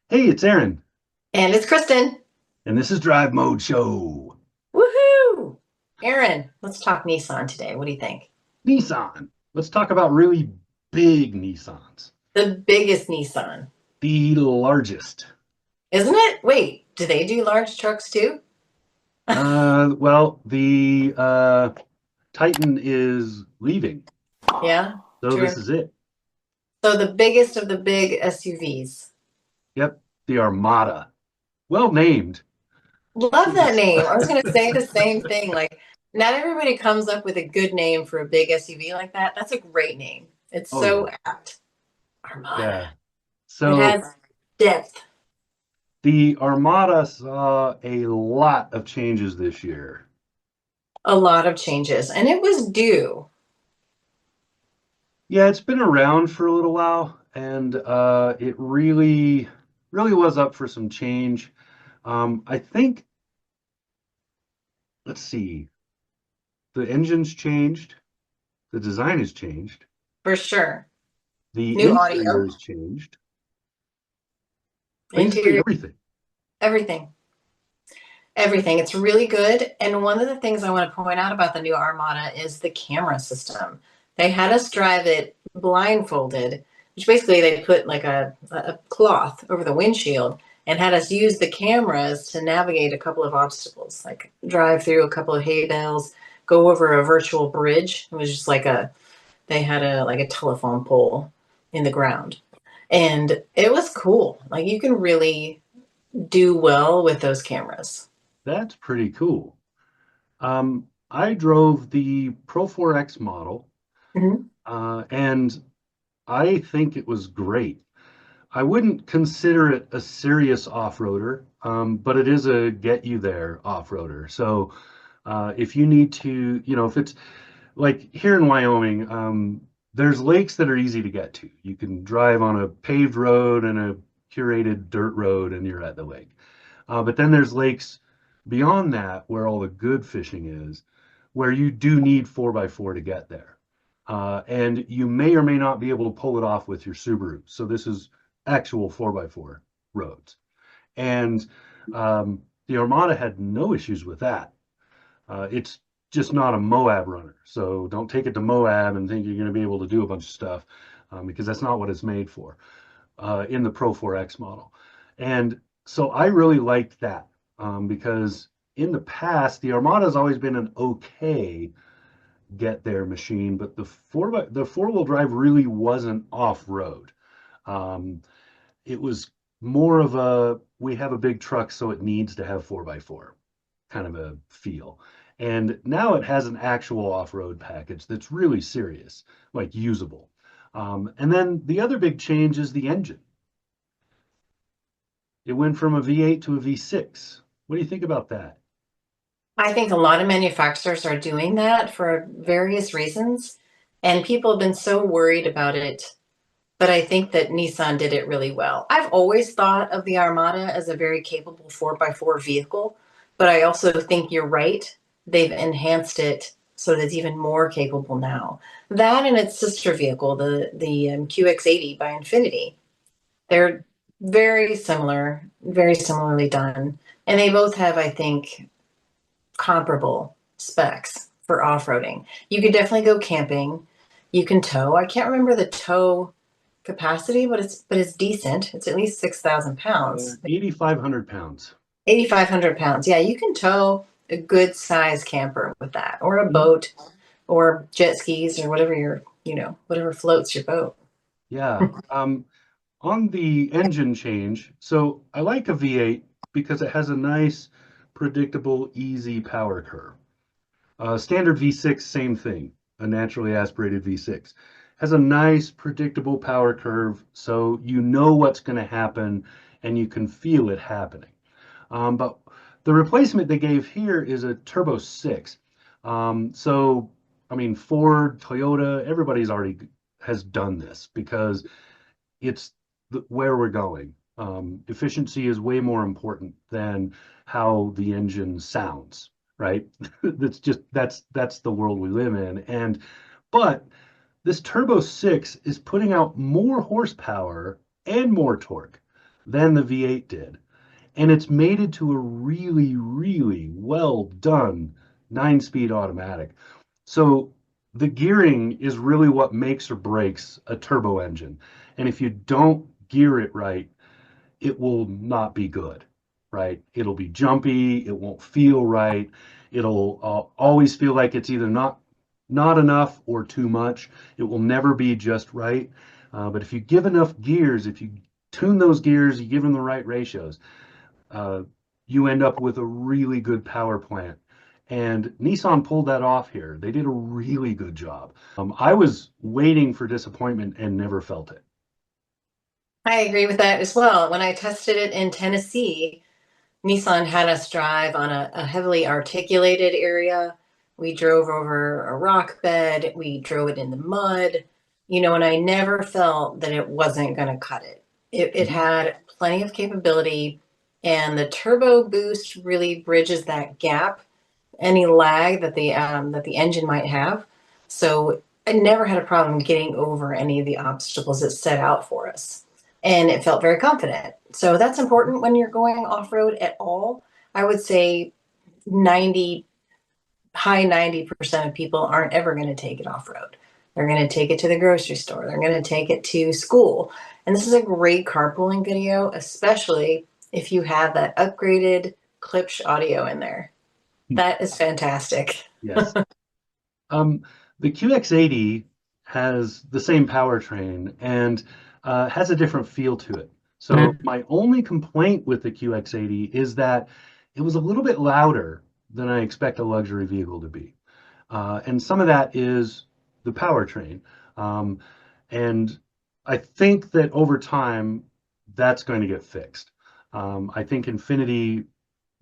Hey, it's Aaron, And it's Kristen. and this is Drive Mode Show. Woohoo! Aaron, let's talk Nissan today. What do you think? Nissan. Let's talk about really big Nissans. The biggest Nissan, The largest. isn't it? Wait, do they do large trucks too? The Titan is leaving, Yeah, so this true. is it. So the biggest of the big SUVs. Yep, the Armada. Well named. Love that It's, name. I was going to say the same thing. Like, not everybody comes up with a good name for a big SUV like that. That's a great name. It's oh yeah, so apt. Armada. yeah. It So has depth. the Armada saw a lot of changes this year. A lot of changes, and it was due. Yeah, it's been around for a little while, and it really was up for some change. I think, let's see, the engine's changed, the design has changed, For sure. the New interior audio, has changed, basically interior, everything. everything. Everything. It's really good. And one of the things I want to point out about the new Armada is the camera system. They had us drive it blindfolded, which basically they put like a cloth over the windshield and had us use the cameras to navigate a couple of obstacles, like drive through a couple of hay bales, go over a virtual bridge. It was just like they had a telephone pole in the ground. And it was cool. Like you can really do well with those cameras. That's pretty cool. I drove the Pro 4X model, Mhm. and I think it was great. I wouldn't consider it a serious off-roader, but it is a get you there off-roader. So if you need to, if it's like here in Wyoming, there's lakes that are easy to get to. You can drive on a paved road and a curated dirt road, and you're at the lake. But then there's lakes beyond that where all the good fishing is, where you do need 4x4 to get there. And you may or may not be able to pull it off with your Subaru. So this is actual 4x4 roads. And the Armada had no issues with that. It's just not a Moab runner. So don't take it to Moab and think you're going to be able to do a bunch of stuff because that's not what it's made for in the Pro 4X model. And so I really liked that because in the past, the Armada has always been an okay get there machine, but the four wheel drive really wasn't off road. Um, it was more of a we have a big truck, so it needs to have 4x4 kind of a feel. And now it has an actual off road package that's really serious, like usable. And then the other big change is the engine. It went from a V8 to a V6. What do you think about that? I think a lot of manufacturers are doing that for various reasons, and people have been so worried about it. But I think that Nissan did it really well. I've always thought of the Armada as a very capable 4x4 vehicle, but I also think you're right. They've enhanced it so that it's even more capable now. That and its sister vehicle, the QX80 by Infinity, they're very similarly done, and they both have, I think, comparable specs for off-roading. You could definitely go camping. You can tow. I can't remember the tow capacity, but it's decent. It's at least 6,000 pounds, 8,500 pounds. 8,500 pounds. Yeah, you can tow a good size camper with that, or a Mhm. boat, or jet skis, or whatever whatever floats your boat. Yeah. On the engine change, so I like a V8 because it has a nice, predictable, easy power curve. Standard V6, same thing, a naturally aspirated V6. Has a nice, predictable power curve, so you know what's going to happen and you can feel it happening. But the replacement they gave here is a Turbo 6. So, I mean, Ford, Toyota, everybody's already has done this because it's where we're going. Efficiency is way more important than how the engine sounds, right? That's the world we live in. And but this Turbo 6 is putting out more horsepower and more torque. than the V8 did. And it's mated to a really, really well done 9 speed automatic. So the gearing is really what makes or breaks a turbo engine. And if you don't gear it right, it will not be good, right? It'll be jumpy, it won't feel right. It'll always feel like it's either not enough or too much. It will never be just right. But if you give enough gears, if you tune those gears, you give them the right ratios, uh, you end up with a really good power plant. And Nissan pulled that off here. They did a really good job. I was waiting for disappointment and never felt it. I agree with that as well. When I tested it in Tennessee, Nissan had us drive on a heavily articulated area. We drove over a rock bed. We drove it in the mud, and I never felt that it wasn't going to cut it. It Mhm. had plenty of capability, and the turbo boost really bridges that gap, any lag that the engine might have. So I never had a problem getting over any of the obstacles it set out for us. And it felt very confident. So that's important when you're going off road at all. I would say 90, high 90% of people aren't ever going to take it off road. They're going to take it to the grocery store. They're going to take it to school. And this is a great carpooling video, especially if you have that upgraded Klipsch audio in there. That is fantastic. Yes. Um, the QX80 has the same powertrain and has a different feel to it. So my only complaint with the QX80 is that it was a little bit louder than I expect a luxury vehicle to be. And some of that is the powertrain. Um, and I think that over time, that's going to get fixed. I think Infinity,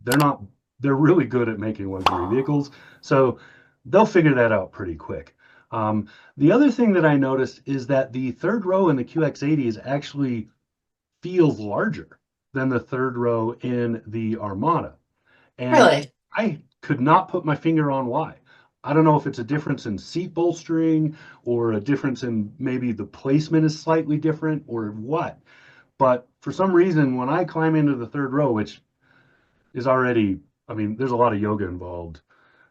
they're not, they're really good at making luxury vehicles. So they'll figure that out pretty quick. The other thing that I noticed is that the third row in the QX80 is actually feels larger than the third row in the Armada. And Really? I could not put my finger on why. I don't know if it's a difference in seat bolstering or a difference in maybe the placement is slightly different or what. But for some reason, when I climb into the third row, which is already, I mean, there's a lot of yoga involved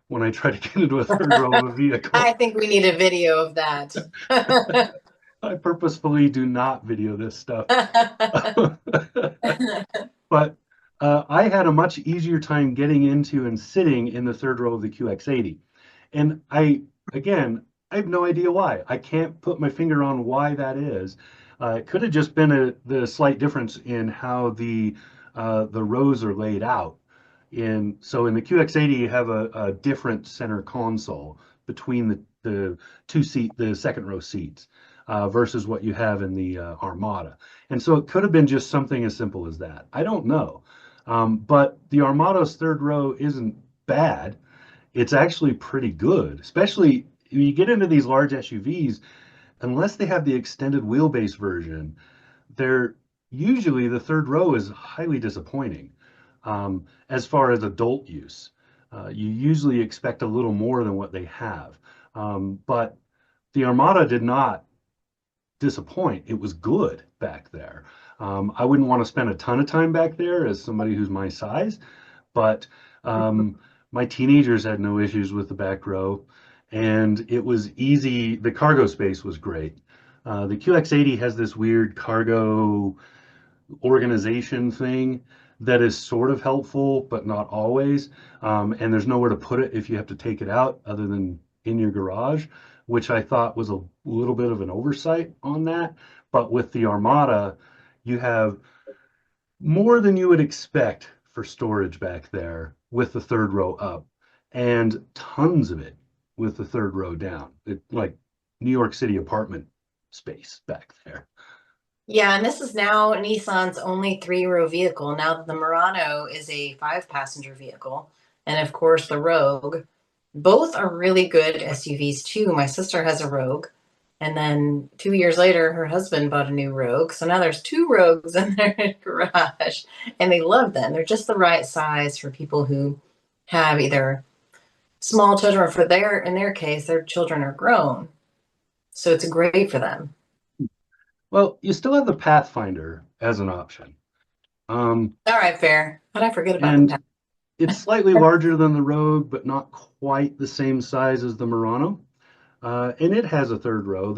when I try to get into a third row of a I vehicle. think we need a video of that. I purposefully do not video this stuff. But I had a much easier time getting into and sitting in the third row of the QX80. And again, I have no idea why. I can't put my finger on why that is. It could have just been the slight difference in how the rows are laid out. In the QX80, you have a different center console between the second row seats versus what you have in the Armada. And so it could have been just something as simple as that. I don't know. But the Armada's third row isn't bad. It's actually pretty good, especially when you get into these large SUVs, unless they have the extended wheelbase version, they're usually the third row is highly disappointing as far as adult use. You usually expect a little more than what they have. But the Armada did not disappoint. It was good back there. I wouldn't want to spend a ton of time back there as somebody who's my size, but my teenagers had no issues with the back row, and it was easy. The cargo space was great. The QX80 has this weird cargo organization thing that is sort of helpful, but not always. And there's nowhere to put it if you have to take it out other than in your garage, which I thought was a little bit of an oversight on that. But with the Armada, you have more than you would expect for storage back there with the third row up, and tons of it with the third row down. Like New York City apartment space back there. Yeah, and this is now Nissan's only three-row vehicle. Now that the Murano is a five-passenger vehicle, and of course the Rogue. Both are really good SUVs too. My sister has a Rogue, and then 2 years later, her husband bought a new Rogue. So now there's two Rogues in their garage, and they love them. They're just the right size for people who have either small children, or in their case, their children are grown. So it's great for them. Well, you still have the Pathfinder as an option. All right, fair. How'd I forget about the And path? it's slightly larger than the Rogue, but not quite the same size as the Murano. And it has a third row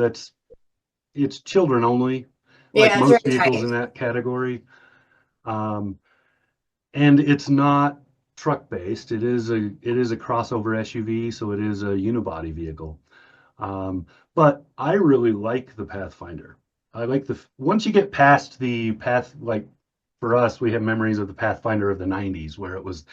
it's children only, like Yeah, it's most very vehicles tiny. in that category. Um, and it's not truck based. It is a crossover SUV, so it is a unibody vehicle. But I really like the Pathfinder. I like once you get past the path, like for us, we have memories of the Pathfinder of the 90s where it was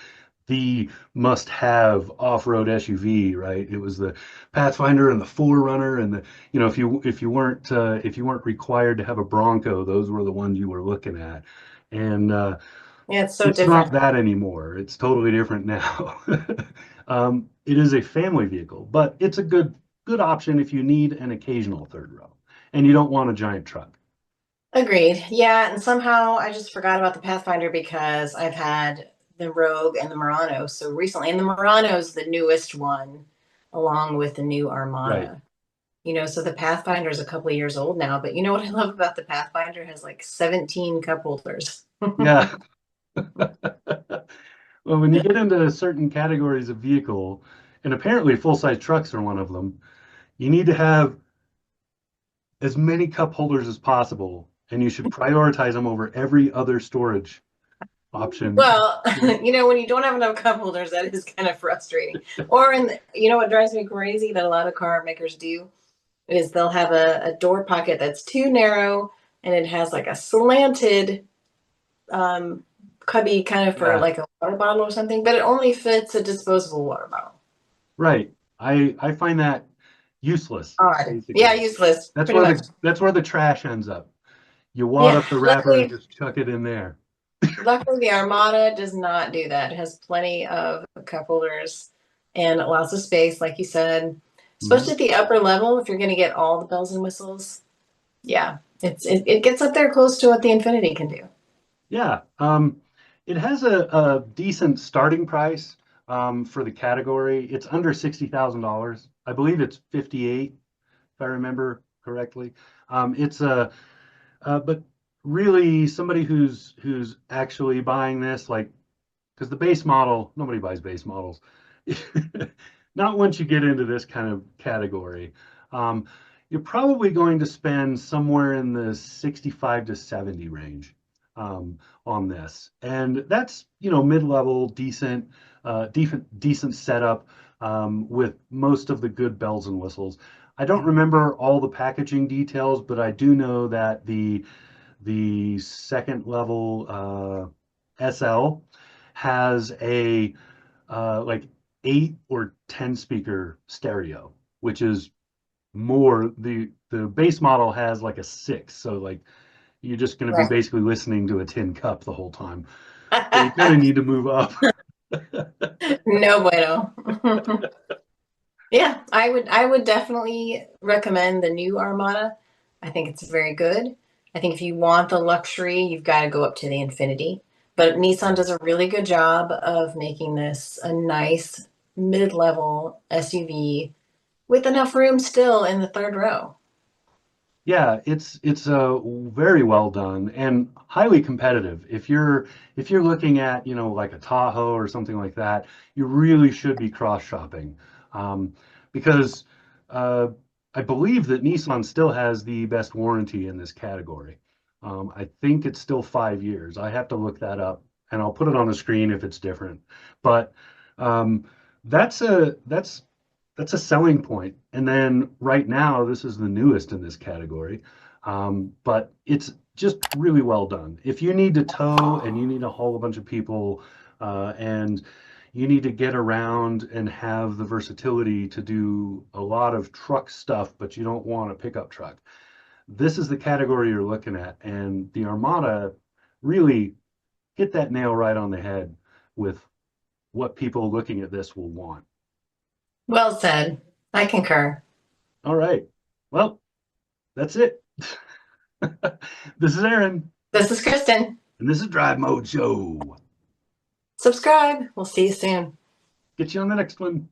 the must-have off-road SUV, right? It was the Pathfinder and the Forerunner, and if you weren't required to have a Bronco, those were the ones you were looking at. And Yeah, it's so it's different. not that anymore. It's totally different now. It is a family vehicle, but it's a good option if you need an occasional third row and you don't want a giant truck. Agreed. Yeah, and somehow I just forgot about the Pathfinder because I've had the Rogue and the Murano so recently, and the Murano's the newest one, along with the new Right. Armada. So the Pathfinder's a couple of years old now, but you know what I love about the Pathfinder? It has like 17 cup holders. Yeah. Well, when you get into certain categories of vehicle, and apparently full-size trucks are one of them, you need to have as many cup holders as possible, and you should prioritize them over every other storage option. Well, when you don't have enough cup holders, that is kind of frustrating. Or what drives me crazy that a lot of car makers do is they'll have a door pocket that's too narrow and it has like a slanted cubby kind of for Yeah, like a water bottle or something, but it only fits a disposable water bottle. right. I find that useless, Odd. Yeah, basically. useless, That's pretty where much. the trash ends up. You wad Yeah, up the wrapper and luckily, just chuck it in there. luckily the Armada does not do that. It has plenty of cup holders and lots of space, like you said, Mhm. especially at the upper level. If you're going to get all the bells and whistles, yeah, it gets up there close to what the Infinity can do. Yeah, it has a decent starting price for the category. It's under $60,000. I believe it's 58, if I remember correctly. It's but really somebody who's actually buying this, like, because the base model, nobody buys base models. Not once you get into this kind of category. Um, you're probably going to spend somewhere in the 65 to 70 range on this. And that's, mid-level, decent setup with most of the good bells and whistles. I don't remember all the packaging details, but I do know that the second level SL has a like 8 or 10 speaker stereo, which is more. The base model has like a 6, so like you're just going to be Right. basically listening to a tin cup the whole time. So you kind of need to move up. No bueno. Yeah, I would definitely recommend the new Armada. I think it's very good. I think if you want the luxury, you've got to go up to the Infinity. But Nissan does a really good job of making this a nice mid-level SUV with enough room still in the third row. Yeah, it's very well done and highly competitive. If you're looking at, like a Tahoe or something like that, you really should be cross shopping, because uh, I believe that Nissan still has the best warranty in this category. I think it's still 5 years. I have to look that up, and I'll put it on the screen if it's different. But um, that's a selling point. And then right now, this is the newest in this category, but it's just really well done. If you need to tow and you need to haul a bunch of people, and you need to get around and have the versatility to do a lot of truck stuff, but you don't want a pickup truck, this is the category you're looking at. And the Armada really hit that nail right on the head with what people looking at this will want. Well said. I concur. All right. Well, that's it. This is Aaron, This is Kristen. and this is Drive Mode Show. Subscribe. We'll see you soon. Get you on the next one.